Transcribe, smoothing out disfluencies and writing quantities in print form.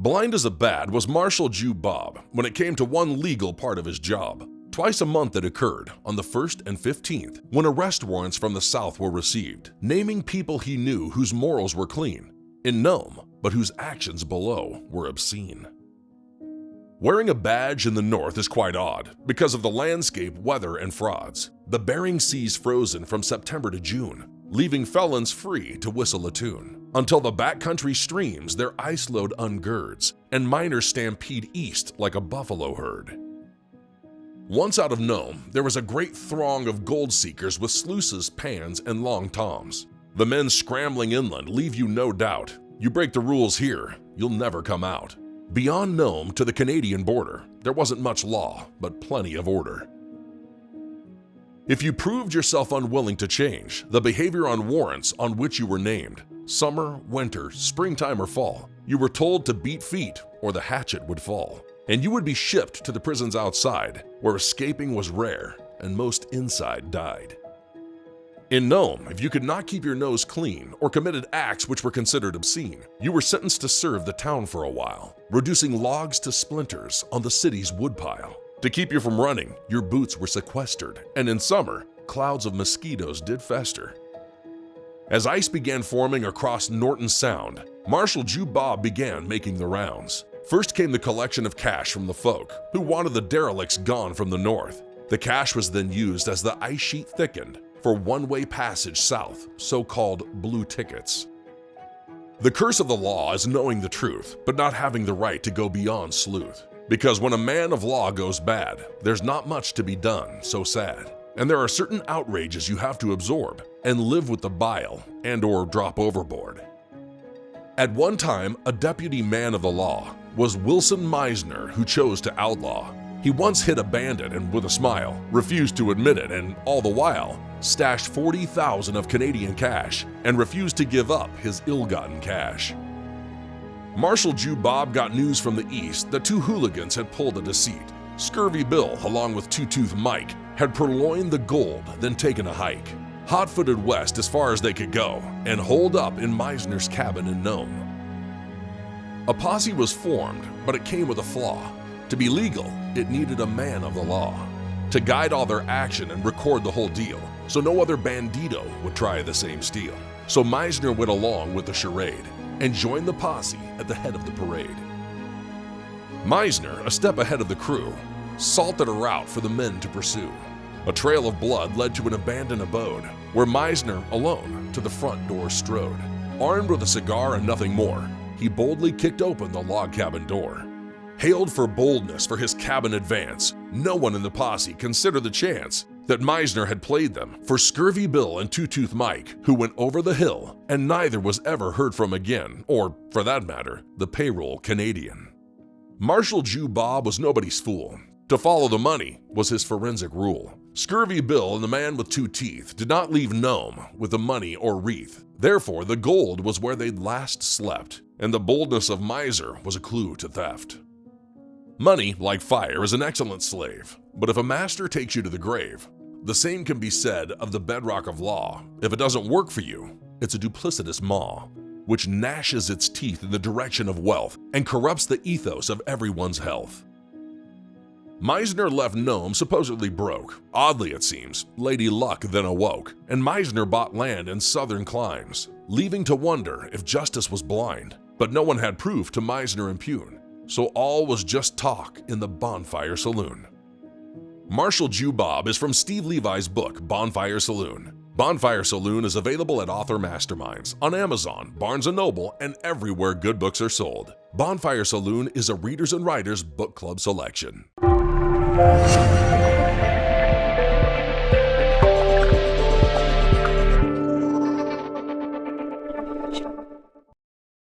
Blind as a bat was Marshal Jew Bob when it came to one legal part of his job. Twice a month it occurred, on the 1st and 15th, when arrest warrants from the South were received, naming people he knew whose morals were clean, in Nome, but whose actions below were obscene. Wearing a badge in the North is quite odd because of the landscape, weather, and frauds. The Bering Sea's frozen from September to June, leaving felons free to whistle a tune, until the backcountry streams their ice load ungirds, and miners stampede east like a buffalo herd. Once out of Nome, there was a great throng of gold seekers with sluices, pans, and long toms. The men scrambling inland leave you no doubt. You break the rules here, you'll never come out. Beyond Nome to the Canadian border, there wasn't much law, but plenty of order. If you proved yourself unwilling to change the behavior on warrants on which you were named, summer, winter, springtime, or fall, you were told to beat feet or the hatchet would fall, and you would be shipped to the prisons outside, where escaping was rare and most inside died. In Nome, if you could not keep your nose clean or committed acts which were considered obscene, you were sentenced to serve the town for a while, reducing logs to splinters on the city's woodpile. To keep you from running, your boots were sequestered, and in summer, clouds of mosquitoes did fester. As ice began forming across Norton Sound, Marshal Jew Bob began making the rounds. First came the collection of cash from the folk who wanted the derelicts gone from the north. The cash was then used as the ice sheet thickened for one-way passage south, so-called blue tickets. The curse of the law is knowing the truth, but not having the right to go beyond sleuth. Because when a man of law goes bad, there's not much to be done, so sad. And there are certain outrages you have to absorb and live with the bile and/or drop overboard. At one time, a deputy man of the law was Wilson Meisner, who chose to outlaw. He once hit a bandit and, with a smile, refused to admit it, and all the while, stashed $40,000 of Canadian cash and refused to give up his ill-gotten cash. Marshal Jew Bob got news from the east that two hooligans had pulled a deceit. Scurvy Bill, along with Two-Tooth Mike, had purloined the gold, then taken a hike. Hot-footed west as far as they could go, and holed up in Meisner's cabin in Nome. A posse was formed, but it came with a flaw. To be legal, it needed a man of the law to guide all their action and record the whole deal, so no other bandito would try the same steal. So Meisner went along with the charade and joined the posse at the head of the parade. Meisner, a step ahead of the crew, salted a route for the men to pursue. A trail of blood led to an abandoned abode, where Meisner, alone, to the front door strode. Armed with a cigar and nothing more, he boldly kicked open the log cabin door. Hailed for boldness for his cabin advance, no one in the posse considered the chance that Meisner had played them for Scurvy Bill and Two-Tooth Mike, who went over the hill, and neither was ever heard from again, or, for that matter, the payroll Canadian. Marshal Jew Bob was nobody's fool. To follow the money was his forensic rule. Scurvy Bill and the man with two teeth did not leave Nome with the money or wreath. Therefore, the gold was where they'd last slept, and the boldness of miser was a clue to theft. Money, like fire, is an excellent slave, but if a master takes you to the grave, the same can be said of the bedrock of law. If it doesn't work for you, it's a duplicitous maw, which gnashes its teeth in the direction of wealth and corrupts the ethos of everyone's health. Meisner left Nome supposedly broke. Oddly, it seems, Lady Luck then awoke, and Meisner bought land in southern climes, leaving to wonder if justice was blind. But no one had proof to Meisner impugn, so all was just talk in the Bonfire Saloon. Marshal Jew Bob is from Steve Levi's book, Bonfire Saloon. Bonfire Saloon is available at Author Masterminds, on Amazon, Barnes & Noble, and everywhere good books are sold. Bonfire Saloon is a Readers and Writers Book Club selection.